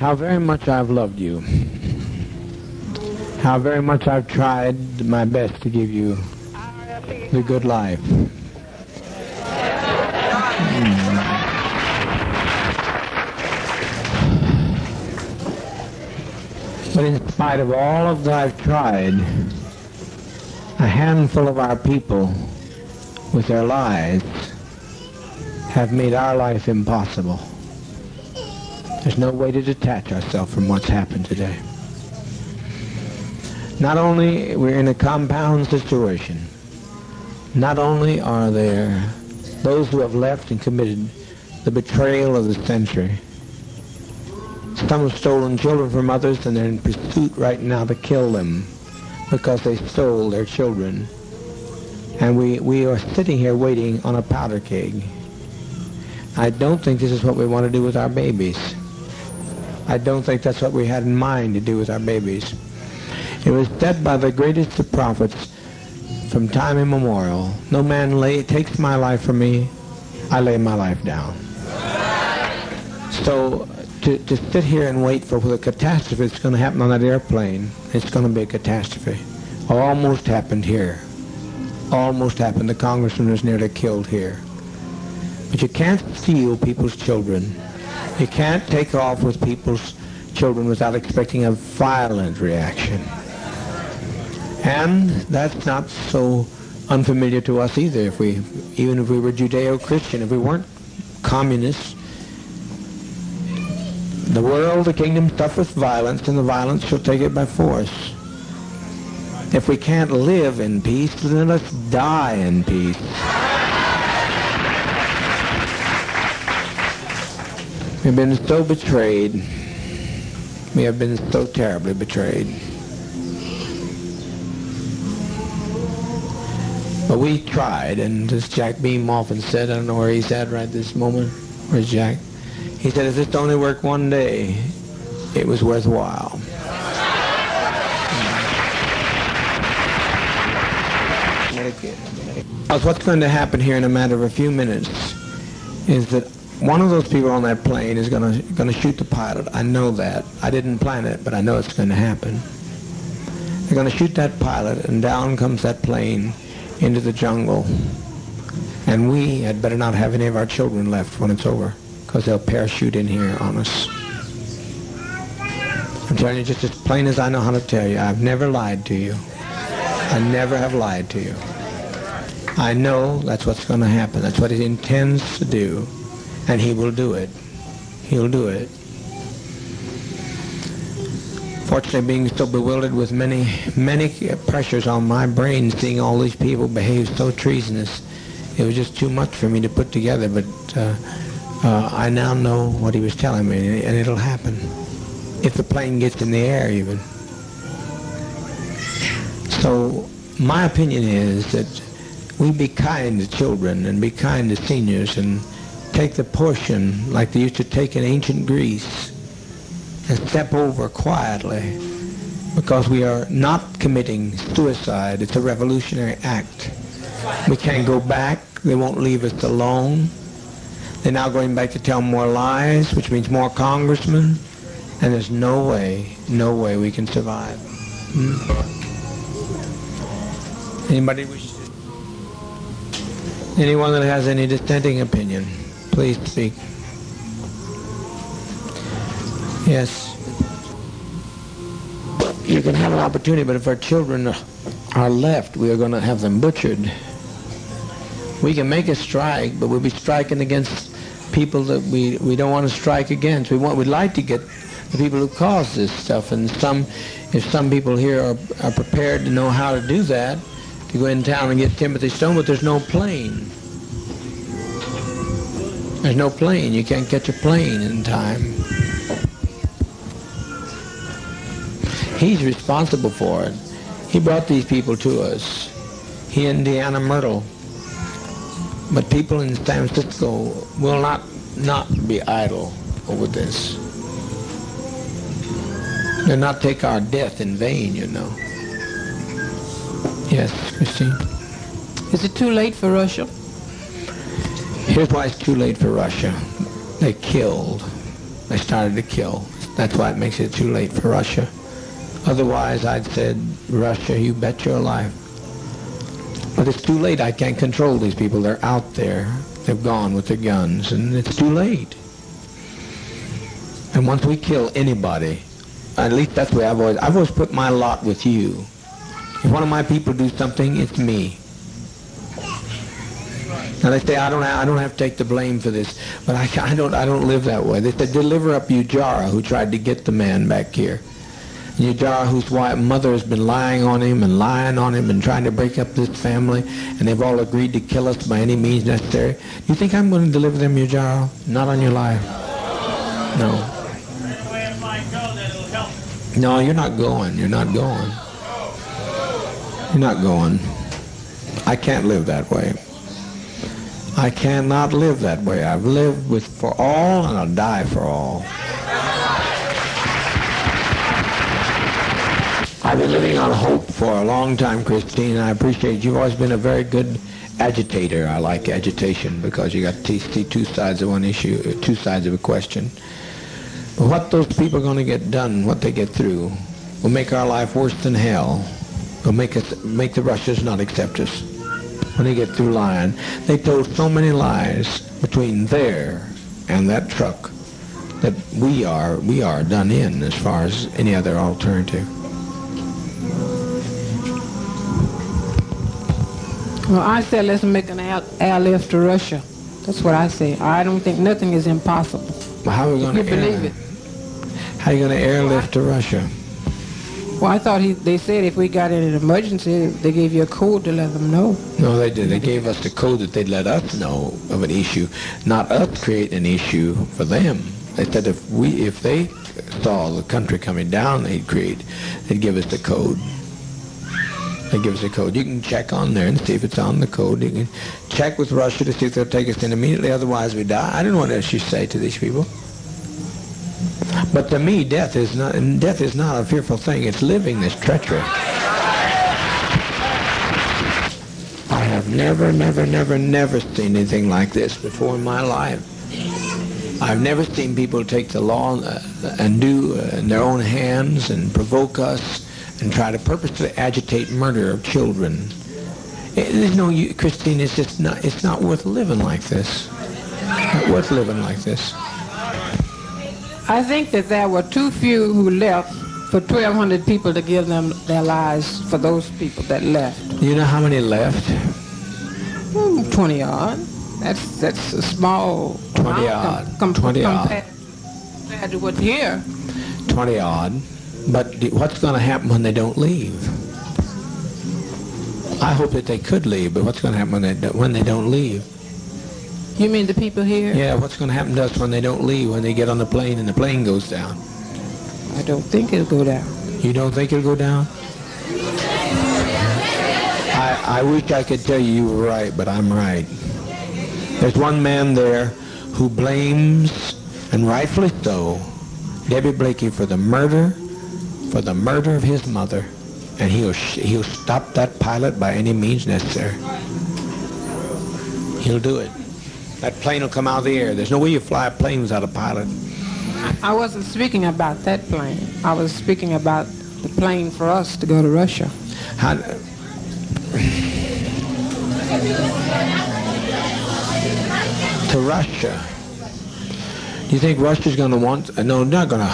how very much I've loved you, how very much I've tried my best to give you the good life. But in spite of all of that I've tried, a handful of our people with their lies have made our life impossible. There's no way to detach ourselves from what's happened today. Not only we're in a compound situation, not only are there those who have left and committed the betrayal of the century. Some have stolen children from others, and they're in pursuit right now to kill them because they stole their children. And we are sitting here waiting on a powder keg. I don't think this is what we want to do with our babies. I don't think that's what we had in mind to do with our babies. It was said by the greatest of prophets from time immemorial, no man takes my life from me, I lay my life down. So to sit here and wait for the catastrophe that's going to happen on that airplane, it's going to be a catastrophe. Almost happened here. Almost happened. The congressman was nearly killed here. But you can't steal people's children. You can't take off with people's children without expecting a violent reaction. And that's not so unfamiliar to us either. Even if we were Judeo-Christian, if we weren't communists, the world, the kingdom suffereth violence, and the violence shall take it by force. If we can't live in peace, then let's die in peace. We've been so betrayed. We have been so terribly betrayed. But we tried, and as Jack Beam often said, I don't know where he's at right this moment. Where's Jack? He said, if this only worked one day, it was worthwhile. What's going to happen here in a matter of a few minutes is that one of those people on that plane is going to shoot the pilot. I know that. I didn't plan it, but I know it's going to happen. They're going to shoot that pilot, and down comes that plane into the jungle. And we had better not have any of our children left when it's over, because they'll parachute in here on us. I'm telling you just as plain as I know how to tell you. I've never lied to you. I never have lied to you. I know that's what's going to happen. That's what he intends to do. And he will do it. He'll do it. Fortunately, being so bewildered with many pressures on my brain, seeing all these people behave so treasonous, it was just too much for me to put together. But I now know what he was telling me, and it'll happen. If the plane gets in the air, even. So my opinion is that we be kind to children and be kind to seniors and take the portion like they used to take in ancient Greece and step over quietly, because we are not committing suicide. It's a revolutionary act. We can't go back. They won't leave us alone. They're now going back to tell more lies, which means more congressmen, and there's no way we can survive. Anybody wish to? Anyone that has any dissenting opinion, please speak. Yes. You can have an opportunity, but if our children are left, we are going to have them butchered. We can make a strike, but we'll be striking against people that we don't want to strike against. We'd like to get the people who caused this stuff, and if some people here are prepared to know how to do that, to go in town and get Timothy Stone, but there's no plane. There's no plane. You can't catch a plane in time. He's responsible for it. He brought these people to us. He and Deanna Myrtle. But people in San Francisco will not be idle over this. They'll not take our death in vain, you know. Yes, Christine? Is it too late for Russia? Here's why it's too late for Russia. They killed. They started to kill. It's That's why it makes it too late for Russia. Otherwise, I'd said, Russia, you bet your life. But it's too late. I can't control these people. They're out there. They've gone with their guns, and it's too late. And once we kill anybody, at least that's the way I've always put my lot with you. If one of my people do something, it's me. Now they say I don't have to take the blame for this, but I don't live that way. They said deliver up Ujara, who tried to get the man back here. Ujara, whose mother has been lying on him and trying to break up this family, and they've all agreed to kill us by any means necessary. You think I'm going to deliver them, Ujara? Not on your life. No. No, you're not going. You're not going. You're not going. I can't live that way. I cannot live that way. I've lived for all, and I'll die for all. I've been living on hope for a long time, Christine, and I appreciate it. You've always been a very good agitator. I like agitation because you got to see two sides of one issue, two sides of a question. But what those people are going to get done, what they get through, will make our life worse than hell. Will make the Russians not accept us when they get through lying. They told so many lies between there and that truck that we are done in as far as any other alternative. Well, I said let's make an airlift to Russia. That's what I say. I don't think nothing is impossible. Well, how are we going to believe it? How are you going to airlift to Russia? Well, I thought they said if we got in an emergency, they gave you a code to let them know. No, they did. They gave us the code that they'd let us know of an issue, not us create an issue for them. They said if they saw the country coming down, they'd give us the code. They give us a code. You can check on there and see if it's on the code. You can check with Russia to see if they'll take us in immediately, otherwise we die. I don't know what else you say to these people. But to me, death is not a fearful thing. It's living that's treacherous. I have never seen anything like this before in my life. I've never seen people take the law and do in their own hands and provoke us and try to purposely agitate murder of children. There's no, Christine, it's not worth living like this. Not worth living like this. I think that there were too few who left for 1,200 people to give them their lives for those people that left. You know how many left? 20 odd. That's a small 20 odd. Compared to what's here. 20 odd. But what's going to happen when they don't leave? I hope that they could leave, but what's going to happen when they don't leave? You mean the people here? Yeah, what's going to happen to us when they don't leave, when they get on the plane and the plane goes down? I don't think it'll go down. You don't think it'll go down? I wish I could tell you were right, but I'm right. There's one man there who blames, and rightfully so, Debbie Blakey for the murder of his mother, and he'll stop that pilot by any means necessary. He'll do it. That plane will come out of the air. There's no way you fly a plane without a pilot. I wasn't speaking about that plane. I was speaking about the plane for us to go to Russia. To Russia. You think Russia's going to want? No, not going to.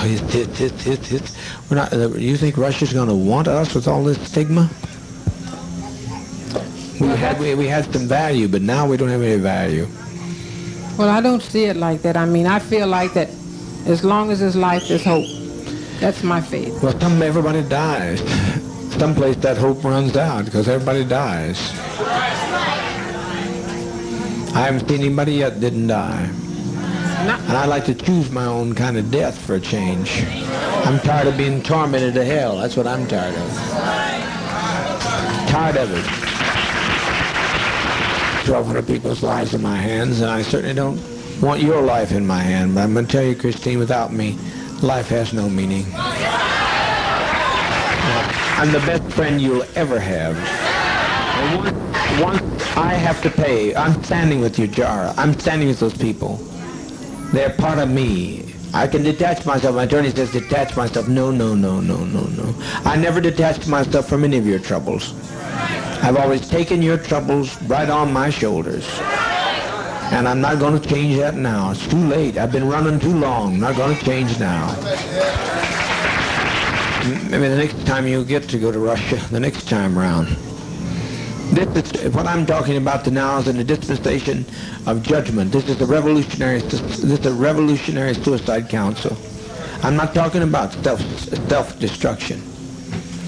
We're not. You think Russia's going to want us with all this stigma? We had some value, but now we don't have any value. Well, I don't see it like that. I mean, I feel like that as long as there's life, there's hope. That's my faith. Well, everybody dies. Someplace that hope runs out because everybody dies. I haven't seen anybody yet that didn't die. And I like to choose my own kind of death for a change. I'm tired of being tormented to hell. That's what I'm tired of. Tired of it. 1,200 people's lives in my hands, and I certainly don't want your life in my hand. But I'm going to tell you, Christine, without me, life has no meaning. I'm the best friend you'll ever have. And once I have to pay, I'm standing with you, Jara. I'm standing with those people. They're part of me. I can detach myself. My attorney says detach myself. No, no, no, no, no, no. I never detached myself from any of your troubles. I've always taken your troubles right on my shoulders. And I'm not going to change that now. It's too late. I've been running too long. I'm not going to change now. Maybe the next time you get to go to Russia, the next time around. This is what I'm talking about now is in the dispensation of judgment. This is a revolutionary suicide council. I'm not talking about self-destruction.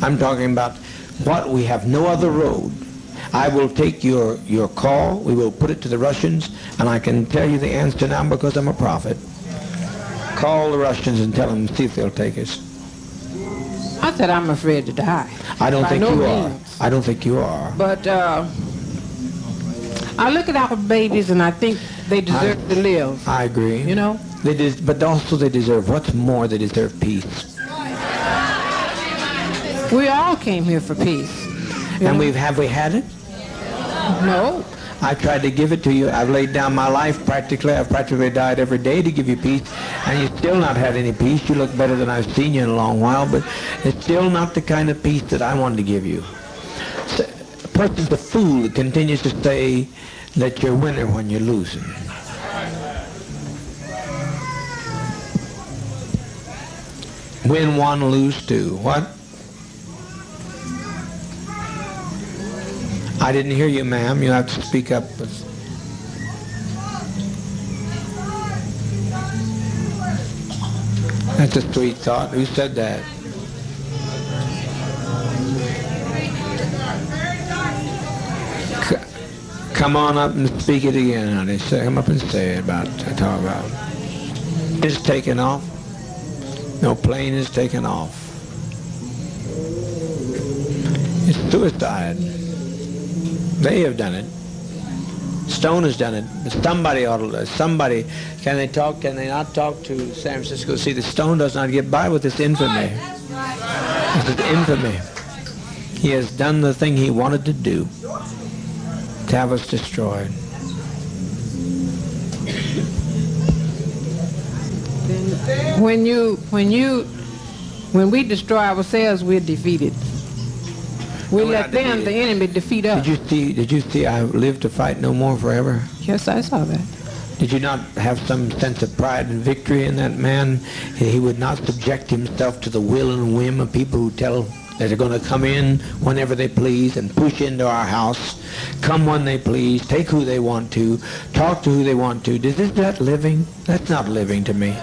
I'm talking about what we have no other road. I will take your call. We will put it to the Russians, and I can tell you the answer now because I'm a prophet. Call the Russians and tell them, see if they'll take us. I said I'm afraid to die. I don't think you are. Means. I don't think you are. But I look at our babies and I think they deserve to live. I agree. You know? But also they deserve, what's more, they deserve peace. We all came here for peace. And have we had it? No. I tried to give it to you. I've laid down my life practically. I've practically died every day to give you peace. And you've still not had any peace. You look better than I've seen you in a long while, but it's still not the kind of peace that I wanted to give you. So, a person's a fool that continues to say that you're a winner when you're losing. Win one, lose two. What? I didn't hear you, ma'am. You have to speak up. That's a sweet thought. Who said that? Come on up and speak it again, honey. Come up and say it talk about it. It's taken off. No plane is taken off. It's suicide. They have done it. Stone has done it. But somebody ought to. Somebody. Can they talk? Can they not talk to San Francisco? See, the Stone does not get by with this infamy. This is infamy. He has done the thing he wanted to do. To have us destroyed. When we destroy ourselves, we're defeated. We let them, the enemy, defeat us. Did you see I live to fight no more forever? Yes, I saw that. Did you not have some sense of pride and victory in that man? He would not subject himself to the will and whim of people who tell that they're going to come in whenever they please and push into our house, come when they please, take who they want to, talk to who they want to. Is that living? That's not living to me.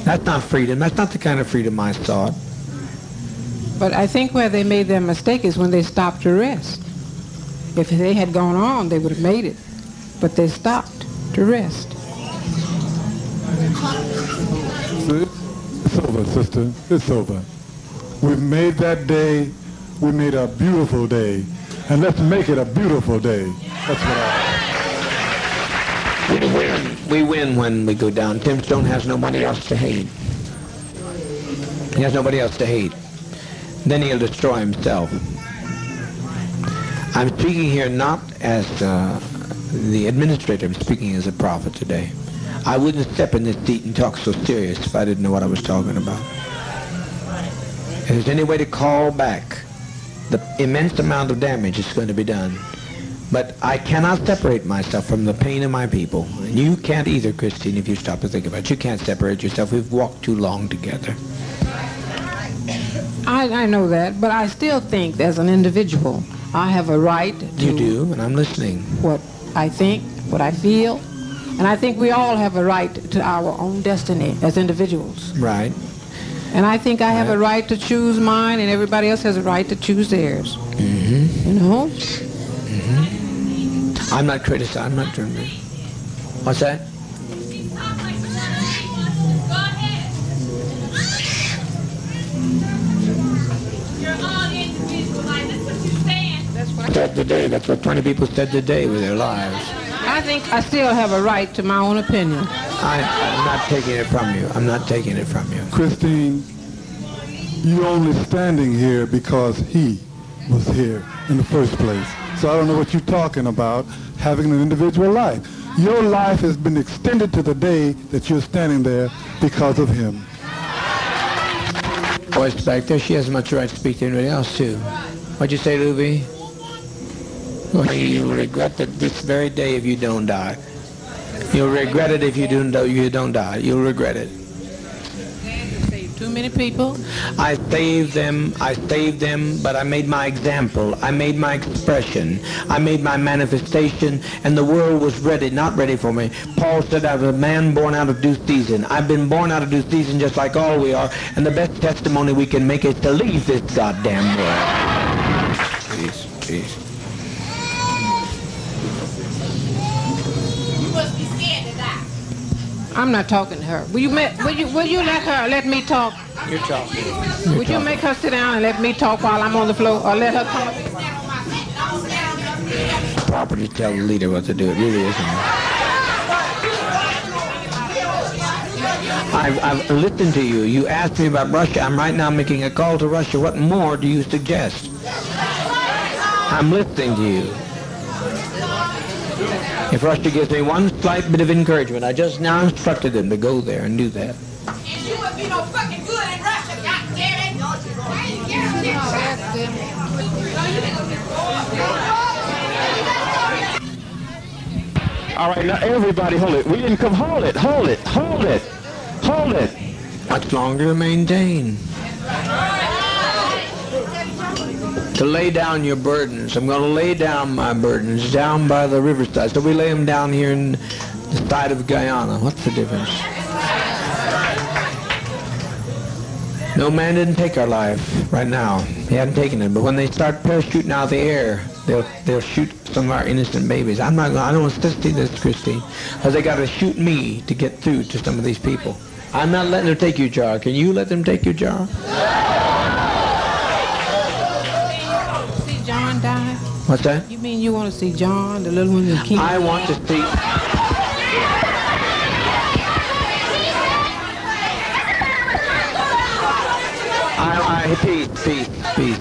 That's not freedom. That's not the kind of freedom I sought. But I think where they made their mistake is when they stopped to rest. If they had gone on, they would have made it. But they stopped to rest. It's over, sister. It's over. We've made that day. We made a beautiful day. And let's make it a beautiful day. That's what We win when we go down. Tim Stone has nobody else to hate. He has nobody else to hate. Then he'll destroy himself. I'm speaking here not as the administrator. I'm speaking as a prophet today. I wouldn't step in this seat and talk so serious if I didn't know what I was talking about. If there's any way to call back the immense amount of damage that's going to be done. But I cannot separate myself from the pain of my people. And you can't either, Christine, if you stop to think about it. You can't separate yourself. We've walked too long together. I know that, but I still think as an individual, I have a right to... You do, and I'm listening. What I think, what I feel, and I think we all have a right to our own destiny as individuals. Right. And I think I have a right to choose mine, and everybody else has a right to choose theirs. Mm-hmm. You know? Mm-hmm. I'm not criticizing. I'm not doing that. What's that? Said today. That's what 20 people said today with their lives. I think I still have a right to my own opinion. I'm not taking it from you. I'm not taking it from you. Christine, you're only standing here because he was here in the first place. So I don't know what you're talking about, having an individual life. Your life has been extended to the day that you're standing there because of him. Voice back there, she has much right to speak to anybody else too. What'd you say, Luby? Well, you'll regret it this very day if you don't die. You'll regret it if you don't die. You'll regret it. Too many people. I saved them, but I made my example. I made my expression. I made my manifestation, and the world was ready, not ready for me. Paul said, I was a man born out of due season. I've been born out of due season just like all we are, and the best testimony we can make is to leave this goddamn world. Please, please. You must be scared to die. I'm not talking to her. Will you let me talk? You're talking. Would you make her sit down and let me talk while I'm on the floor, or let her come up? Proper to tell the leader what to do. It really isn't. I've listened to you. You asked me about Russia. I'm right now making a call to Russia. What more do you suggest? I'm listening to you. If Russia gives me one slight bit of encouragement, I just now instructed them to go there and do that. And you would be no fucking good in Russia, goddammit! All right, now everybody hold it. We didn't come. Hold it, hold it, hold it, hold it. Much longer to maintain. To lay down your burdens. I'm going to lay down my burdens down by the riverside. So we lay them down here in the side of Guyana. What's the difference? No man didn't take our life right now. He hadn't taken it. But when they start parachuting out of the air, they'll shoot some of our innocent babies. I don't want to see this, Christine, because they got to shoot me to get through to some of these people. I'm not letting them take your jar. Can you let them take your jar? Die? What's that? You mean you want to see John, the little one, the king? I want to see. Peace.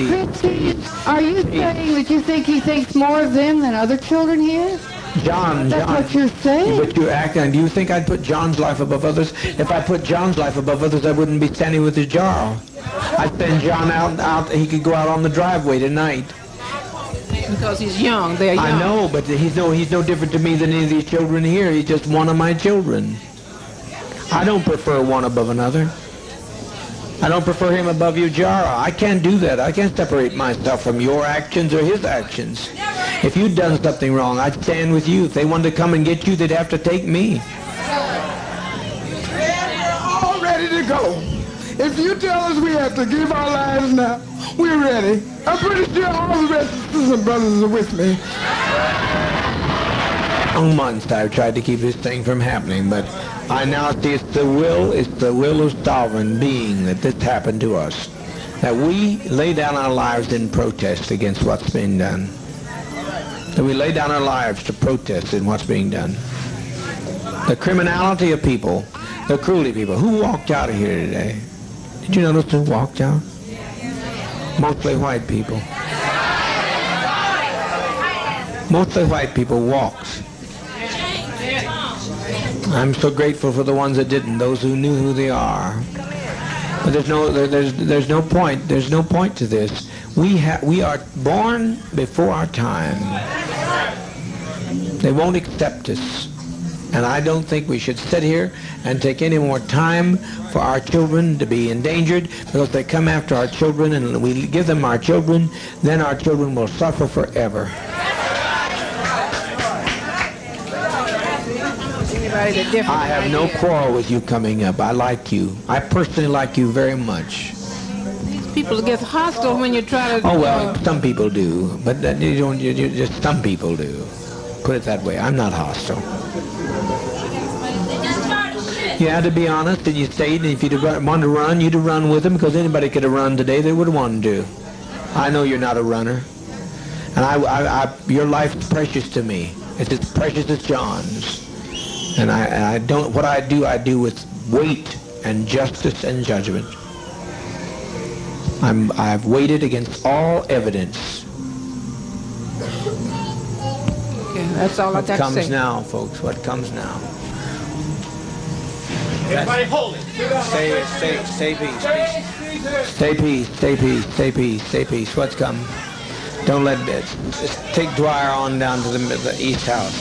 Christine, are you saying that you think he thinks more of them than other children here? John. That's what you're saying. But you're acting. Do you think I'd put John's life above others? If I put John's life above others, I wouldn't be standing with his jar. I'd send John out. He could go out on the driveway tonight. Because he's young. They're young. I know, but he's no different to me than any of these children here. He's just one of my children. I don't prefer one above another. I don't prefer him above your jar. I can't do that. I can't separate myself from your actions or his actions. If you'd done something wrong, I'd stand with you. If they wanted to come and get you, they'd have to take me. We're all ready to go. If you tell us we have to give our lives now, we're ready. I'm pretty sure all the rest of the sisters and brothers are with me. For months I've tried to keep this thing from happening, but I now see it's the will of sovereign being that this happened to us. That we lay down our lives in protest against what's being done. That we lay down our lives to protest in what's being done. The criminality of people, the cruelty of people. Who walked out of here today? Did you notice who walked out? Mostly white people. Mostly white people walked. I'm so grateful for the ones that didn't, those who knew who they are. But there's no point. There's no point to this. We are born before our time. They won't accept us. And I don't think we should sit here and take any more time for our children to be endangered, because they come after our children and we give them our children, then our children will suffer forever. I have no quarrel with you coming up. I like you. I personally like you very much. These people get hostile when you try to... Oh, well, some people do. But just some people do. Put it that way. I'm not hostile. You had to be honest, and you stayed, and if you wanted to run, you'd have run with them, because anybody could have run today. They would have wanted to. I know you're not a runner. And your life's precious to me. It's as precious as John's. And I don't, what I do with weight and justice and judgment. I've weighted against all evidence. Okay. That's all I What got to comes say. now, folks? What comes now? Everybody hold it. Stay peace. Stay peace. Stay peace. Stay peace. Stay peace. What's come? Don't let it. Just take Dwyer on down to the East House.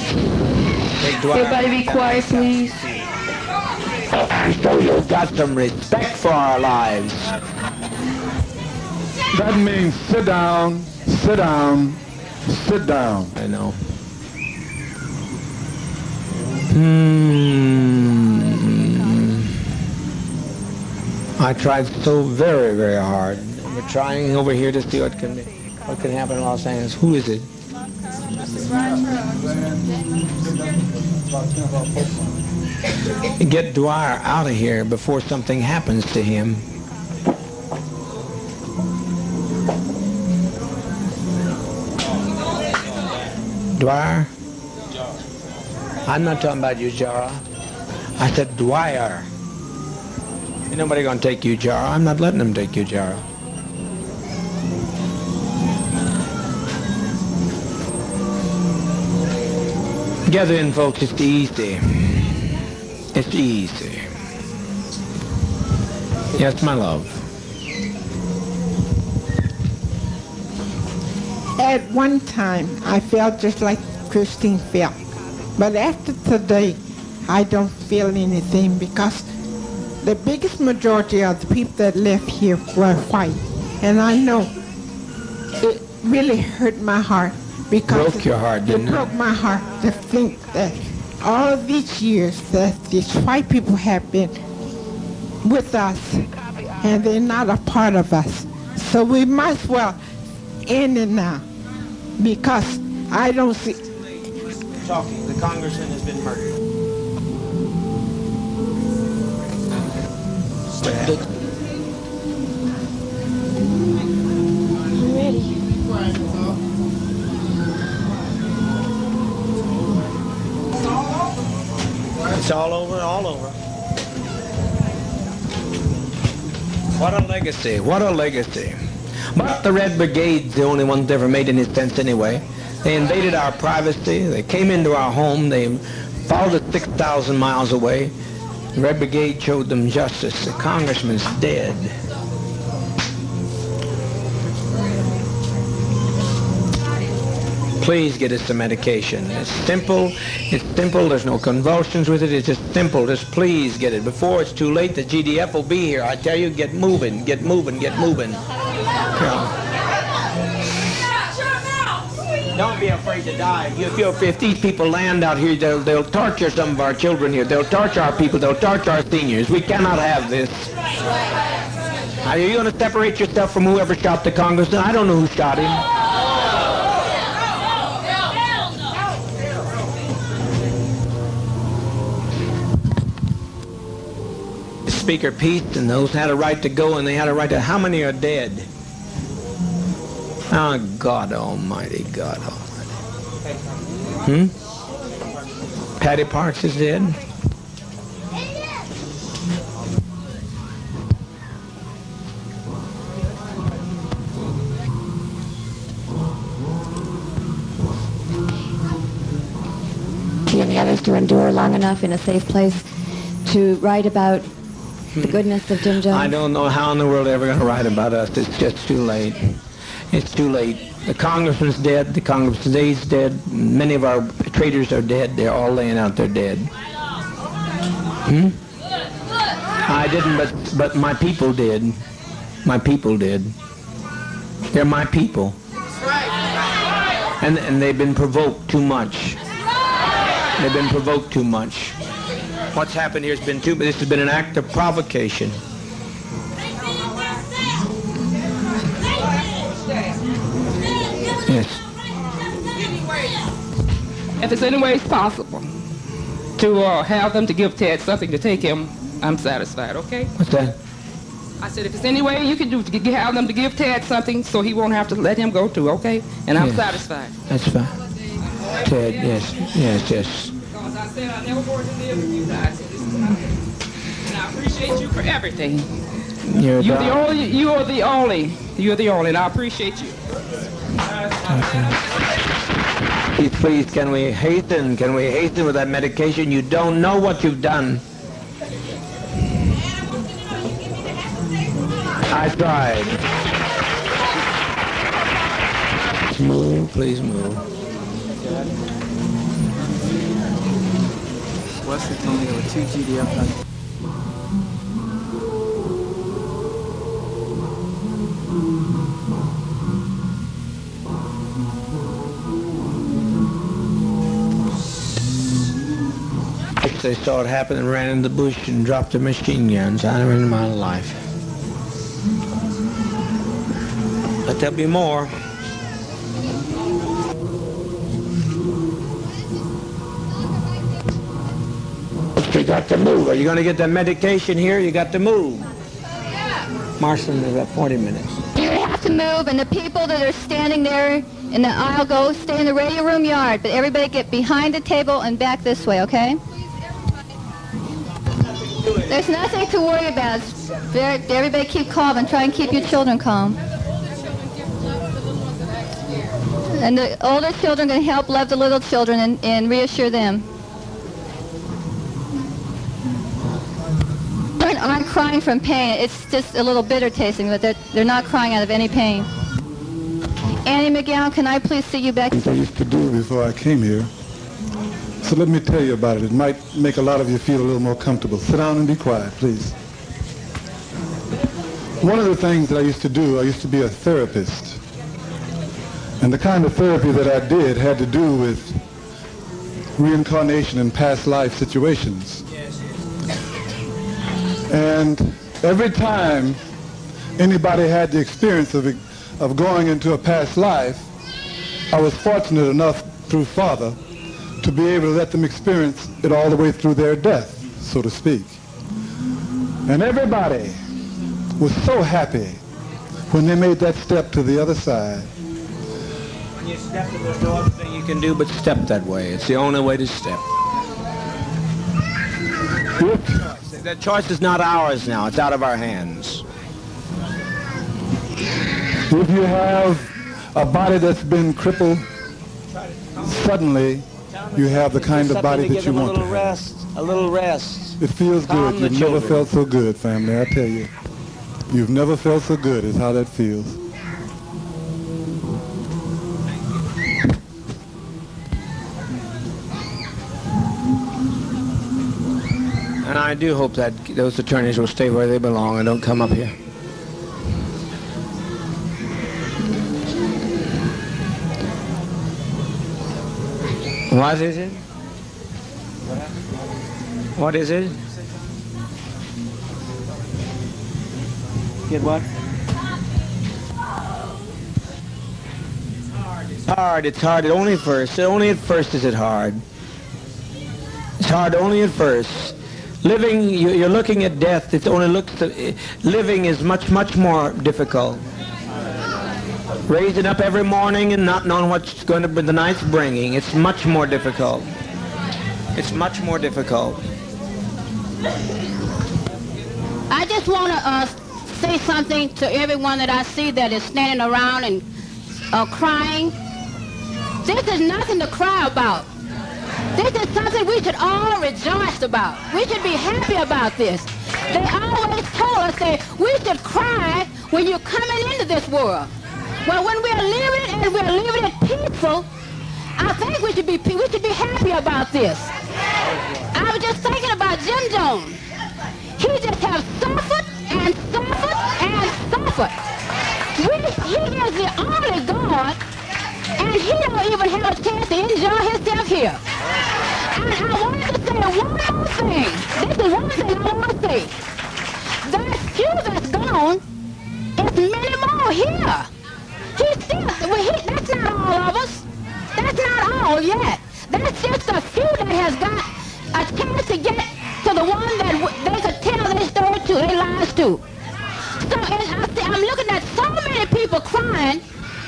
Take Dwyer. Everybody be quiet, please. So you've got some respect for our lives. That means sit down, sit down, sit down. I know. I tried so very, very hard. We're trying over here to see what can happen in Los Angeles. Who is it? Get Dwyer out of here before something happens to him. Dwyer? I'm not talking about you, Jara. I said Dwyer. Ain't nobody gonna take you, Jara. I'm not letting them take you, Jara. Gather in, folks. It's easy. It's easy. Yes, my love. At one time, I felt just like Christine felt. But after today, I don't feel anything because the biggest majority of the people that left here were white. And I know it really hurt my heart because Broke your heart, didn't it? It broke my heart to think that all of these years that these white people have been with us and they're not a part of us. So we might as well end it now because I don't see... Talking. The congressman has been murdered. It's all over, all over. What a legacy, what a legacy. But the Red Brigade's the only ones that ever made any sense anyway. They invaded our privacy, they came into our home, they followed us 6,000 miles away. The Red Brigade showed them justice. The congressman's dead. Please get us some medication. It's simple, there's no convulsions with it, it's just simple, just please get it. Before it's too late, the GDF will be here. I tell you, get moving, get moving, get moving. Don't be afraid to die. If these people land out here, they'll torture some of our children here. They'll torture our people, they'll torture our seniors. We cannot have this. Are you going to separate yourself from whoever shot the congressman? I don't know who shot him. Speaker Pete and those had a right to go, and they had a right to... How many are dead? Oh, God Almighty, God Almighty. Patty Parks is dead? And the others to endure long enough in a safe place to write about the goodness of Jim Jones? I don't know how in the world they're ever going to write about us. It's just too late. It's too late. The congressman's dead. The congressman's dead. Many of our traitors are dead. They're all laying out there dead. I didn't, but my people did. My people did. They're my people. And they've been provoked too much. They've been provoked too much. What's happened here has been this has been an act of provocation. Yes. If there's any way it's possible to have them to give Ted something to take him, I'm satisfied, okay? What's that? I said, if there's any way you can do to have them to give Ted something so he won't have to let him go too, okay? And I'm satisfied. That's fine. Ted, yes, yes, yes. Because I said I never wanted to live with you guys, so this is what I did. And I appreciate you for everything. You're the only, and I appreciate you. Okay. Please, can we hasten? Can we hasten with that medication? You don't know what you've done. I tried. Move, please move. Wesley told me there were 2 GDF. They saw it happen and ran in the bush and dropped their machine guns. I never in my life. But there'll be more. You got to move. Are you going to get the medication here? You got to move. Marston, there's about 40 minutes. You have to move, and the people that are standing there in the aisle go stay in the radio room yard, but everybody get behind the table and back this way, okay? There's nothing to worry about. Everybody keep calm and try and keep your children calm. And the older children can help love the little children and reassure them. Aren't crying from pain. It's just a little bitter tasting, but they're not crying out of any pain. Annie McGowan, can I please see you back? I used to do before I came here. So let me tell you about it. It might make a lot of you feel a little more comfortable. Sit down and be quiet, please. One of the things that I used to do, I used to be a therapist. And the kind of therapy that I did had to do with reincarnation and past life situations. And every time anybody had the experience of going into a past life, I was fortunate enough through Father to be able to let them experience it all the way through their death, so to speak. And everybody was so happy when they made that step to the other side. When you step, there's no other thing you can do but step that way. It's the only way to step. That choice is not ours now. It's out of our hands. If you have a body that's been crippled, suddenly you have the kind of body that you want to have. A little rest. It feels good. You've never felt so good, family, I tell you. You've never felt so good is how that feels. And I do hope that those attorneys will stay where they belong and don't come up here. What is it? What is it? Get what? It's hard. It's hard. Only at first. Only at first is it hard. It's hard only at first. Living, you're looking at death. It only looks. Living is much, much more difficult. Raising up every morning and not knowing what's going to be the night's bringing. It's much more difficult. It's much more difficult. I just want to say something to everyone that I see that is standing around and crying. This is nothing to cry about. This is something we should all rejoice about. We should be happy about this. They always told us that we should cry when you're coming into this world. Well, when we're living and we're living it peaceful, I think we should be happy about this. I was just thinking about Jim Jones. He just has suffered and suffered and suffered. He is the only God, and he don't even have a chance to enjoy himself here. And I wanted to say one more thing. This is one thing I want to say. That few that's gone, it's many more here. He's still, that's not all of us. That's not all yet. That's just a few that has got a chance to get to the one that they could tell their story to, their lives to. So I'm looking at so many people crying.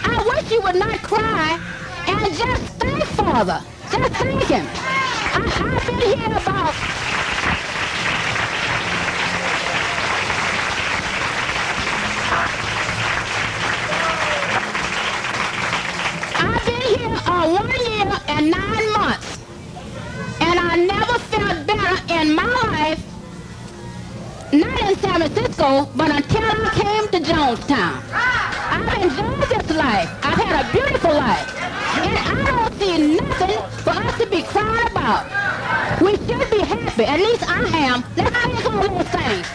I wish you would not cry and just thank Father. Just thank him. I've been here about... I've been here 1 year 9 months. And I never felt better in my life, not in San Francisco, but until I came to Jonestown. I've enjoyed this life. I've had a beautiful life. And I don't see nothing for us to be crying about. We should be happy. At least I am. Let's sing some little things.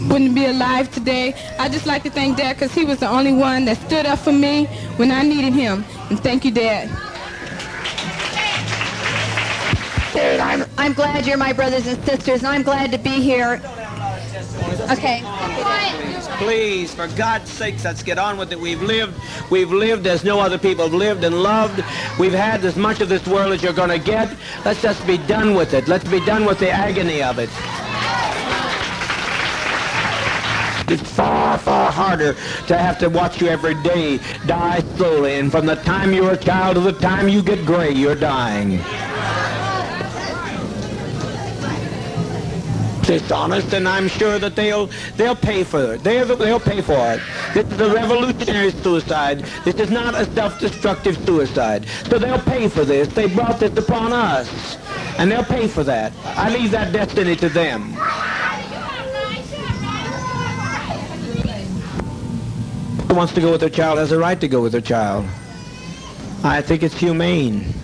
Wouldn't be alive today. I'd just like to thank Dad because he was the only one that stood up for me when I needed him. And thank you, Dad. I'm glad you're my brothers and sisters, and I'm glad to be here. Okay. Please, for God's sakes, let's get on with it. We've lived as no other people have lived and loved. We've had as much of this world as you're going to get. Let's just be done with it. Let's be done with the agony of it. It's far, far harder to have to watch you every day die slowly. And from the time you're a child to the time you get gray, you're dying. Dishonest, and I'm sure that they'll pay for it. They'll pay for it. This is a revolutionary suicide. This is not a self-destructive suicide. So they'll pay for this. They brought this upon us, and they'll pay for that. I leave that destiny to them. Who wants to go with their child has a right to go with their child. I think it's humane.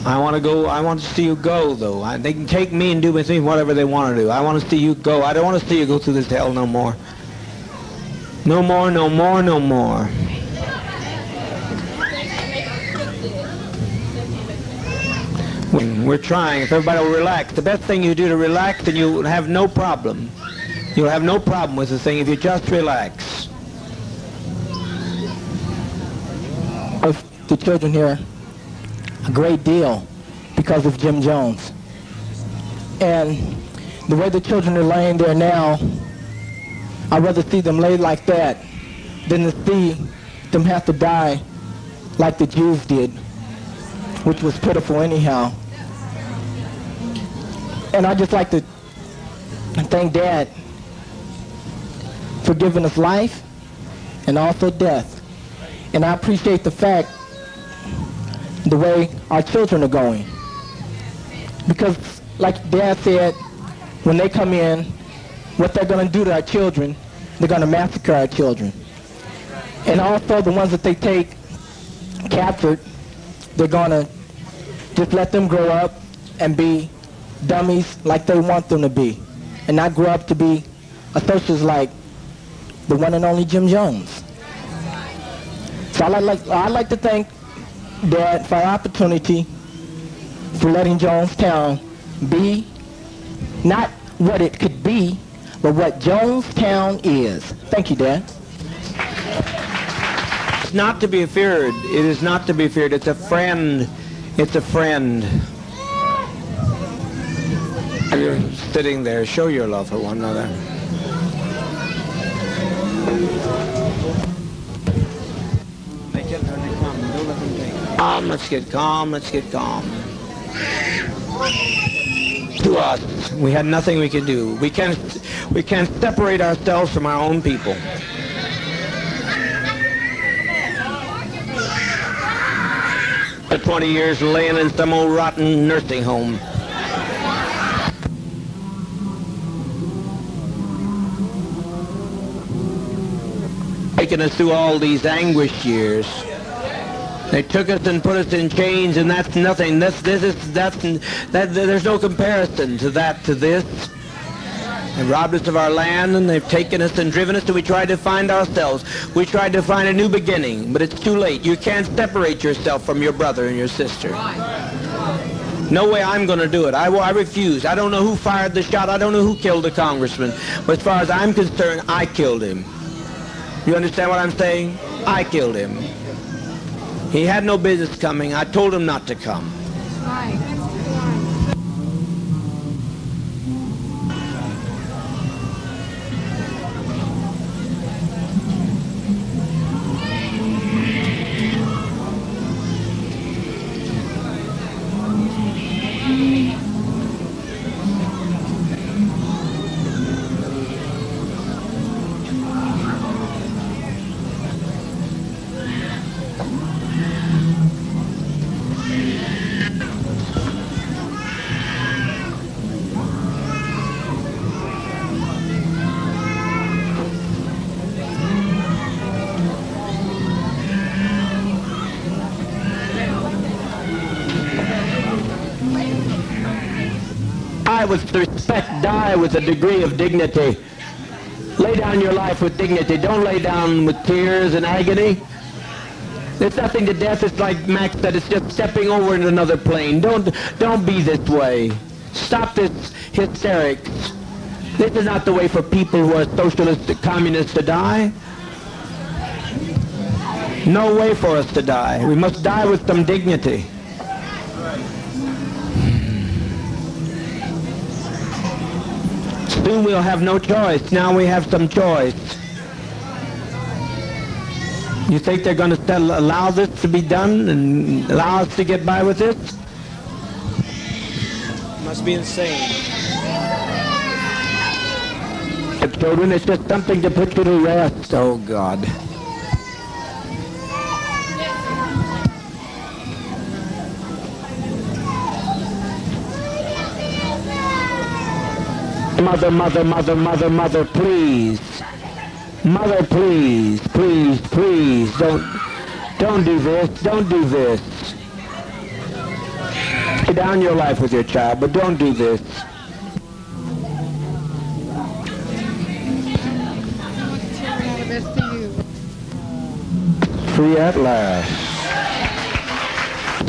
I want to see you go, though. They can take me and do with me whatever they want to do. I want to see you go. I don't want to see you go through this hell no more. No more, no more, no more. We're trying. If everybody will relax. The best thing you do to relax, and you'll have no problem. You'll have no problem with the thing if you just relax. Of the children here a great deal because of Jim Jones. And the way the children are laying there now, I'd rather see them laid like that than to see them have to die like the Jews did, which was pitiful anyhow. And I'd just like to thank Dad for giving us life and also death. And I appreciate the fact the way our children are going. Because like Dad said, when they come in, what they're going to do to our children, they're going to massacre our children. And also the ones that they take captured, they're going to just let them grow up and be dummies like they want them to be, and not grow up to be associates like the one and only Jim Jones. So I'd like to thank Dad for our opportunity for letting Jonestown be not what it could be, but what Jonestown is. Thank you, Dad. It's not to be feared. It is not to be feared. It's a friend. It's a friend. You're sitting there. Show your love for one another. Calm, let's get calm, let's get calm. To us, we had nothing we could do. We can't separate ourselves from our own people. For 20 years laying in some old rotten nursing home. Taking us through all these anguish years. They took us and put us in chains, and that's nothing. There's no comparison to that, to this. They robbed us of our land, and they've taken us and driven us, and we tried to find ourselves. We tried to find a new beginning, but it's too late. You can't separate yourself from your brother and your sister. No way I'm going to do it. I refuse. I don't know who fired the shot. I don't know who killed the congressman. But as far as I'm concerned, I killed him. You understand what I'm saying? I killed him. He had no business coming. I told him not to come. with respect. Die with a degree of dignity. Lay down your life with dignity. Don't lay down with tears and agony. There's nothing to death. It's like Max said, it's just stepping over into another plane. Don't be this way. Stop this hysterics. This is not the way for people who are socialists, communists to die. No way for us to die. We must die with some dignity. Soon we'll have no choice. Now we have some choice. You think they're going to allow this to be done and allow us to get by with this? Must be insane. Children, it's just something to put you to rest. Oh, God. Mother, mother, mother, mother, mother, please. Mother, please, please, please, don't do this, don't do this. Lay down your life with your child, but don't do this. Free at last.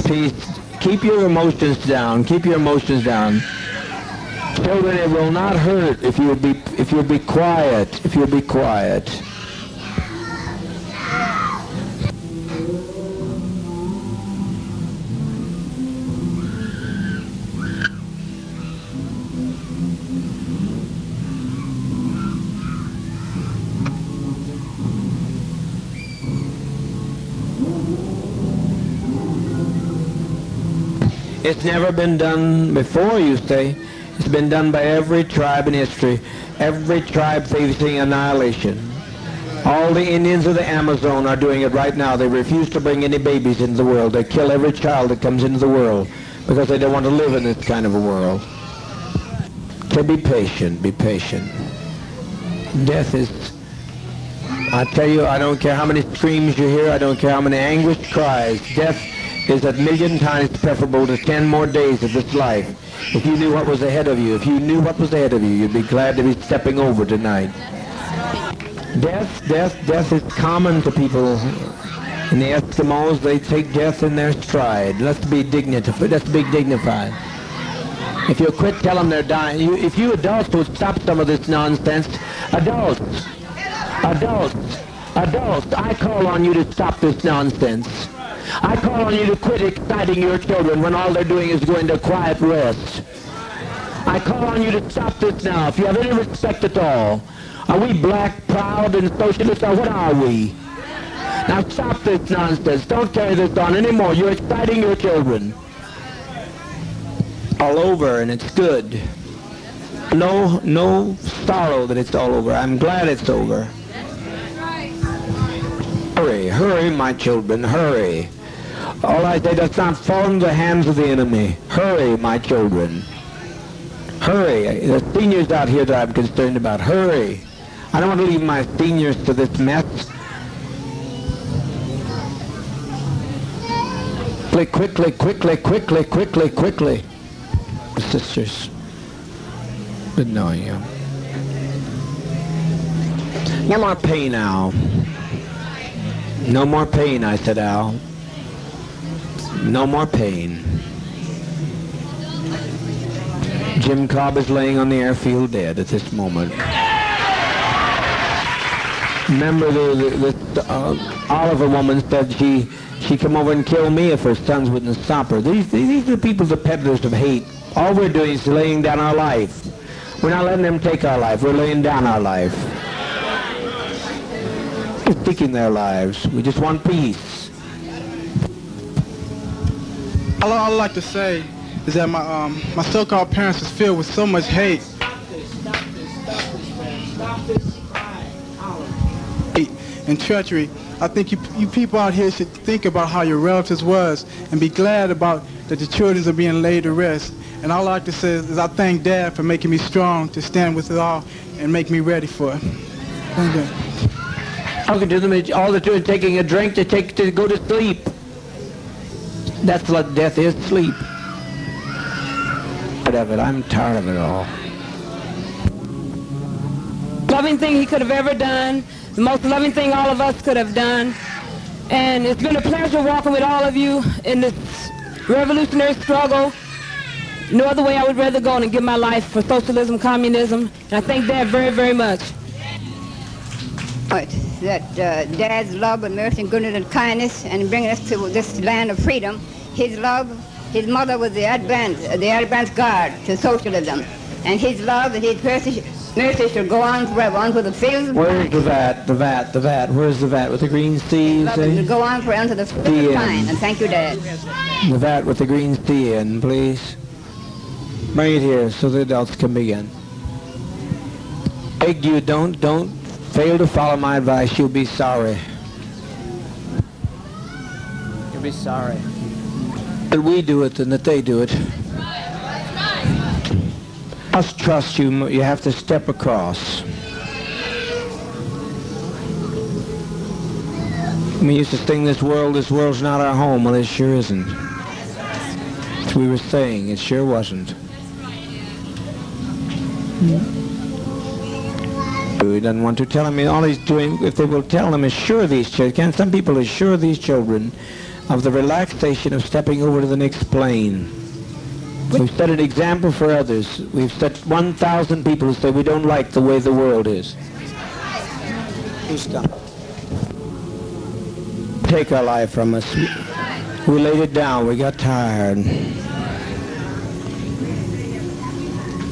Please, keep your emotions down, keep your emotions down. Children, it will not hurt if you'll be quiet, if you'll be quiet. It's never been done before, you say. It's been done by every tribe in history. Every tribe facing annihilation. All the Indians of the Amazon are doing it right now. They refuse to bring any babies into the world. They kill every child that comes into the world because they don't want to live in this kind of a world. So be patient, be patient. Death is, I tell you, I don't care how many screams you hear, I don't care how many anguished cries. Death is a million times preferable to 10 more days of this life. If you knew what was ahead of you, if you knew what was ahead of you, you'd be glad to be stepping over tonight. Death is common to people. In the Eskimos, they take death in their stride. Let's be dignified. Let's be dignified. If you quit telling them they're dying, if you adults would stop some of this nonsense, adults, I call on you to stop this nonsense. I call on you to quit exciting your children when all they're doing is going to quiet rest. I call on you to stop this now. If you have any respect at all, are we black, proud, and socialist, or what are we? Now stop this nonsense. Don't carry this on anymore. You're exciting your children. All over, and it's good. No sorrow that it's all over. I'm glad it's over. Hurry, hurry, my children, hurry. All I say, does not fall into the hands of the enemy. Hurry, my children. Hurry. There's seniors out here that I'm concerned about. Hurry. I don't want to leave my seniors to this mess. Quickly, quickly, quickly, quickly, quickly. Sisters, good knowing you. No more pain, Al. No more pain, I said, Al. No more pain. Jim Cobb is laying on the airfield dead at this moment. Remember, Oliver woman said she'd come over and kill me if her sons wouldn't stop her. These are the people, the peddlers of hate. All we're doing is laying down our life. We're not letting them take our life. We're laying down our life. We're seeking their lives. We just want peace. All I'd like to say is that my so-called parents is filled with so much hate. And treachery. I think you people out here should think about how your relatives was and be glad about that the children are being laid to rest. And all I like to say is I thank Dad for making me strong to stand with it all and make me ready for it. Thank you. Talking to them, all they're doing is taking a drink to go to sleep. That's what death is, sleep. tired of it. I'm tired of it all. Loving thing he could have ever done, the most loving thing all of us could have done. And it's been a pleasure walking with all of you in this revolutionary struggle. No other way I would rather go than give my life for socialism, communism, and I thank Dad very, very much. That Dad's love and mercy and goodness and kindness and bringing us to this land of freedom, his love, his mother was the advance guard to socialism, and his love and his mercy should go on forever, on for the fields of Where's the vat? Where's the vat with the green C? love to go on forever to the fields of pine, and thank you, Dad. The vat with the green C in, please. Bring it here so the adults can begin. Beg you, don't fail to follow my advice. You'll be sorry. You'll be sorry. That we do it than that they do it. Must trust you. You have to step across. We used to sing this world's not our home. Well, it sure isn't. As we were saying, it sure wasn't. He doesn't want to tell him. All he's doing, if they will tell him, assure these children. Some people assure these children of the relaxation of stepping over to the next plane. We've set an example for others. We've set 1,000 people who say we don't like the way the world is. Take our life from us. We laid it down. We got tired.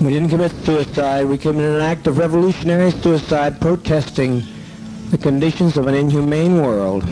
We didn't commit suicide. We committed an act of revolutionary suicide protesting the conditions of an inhumane world.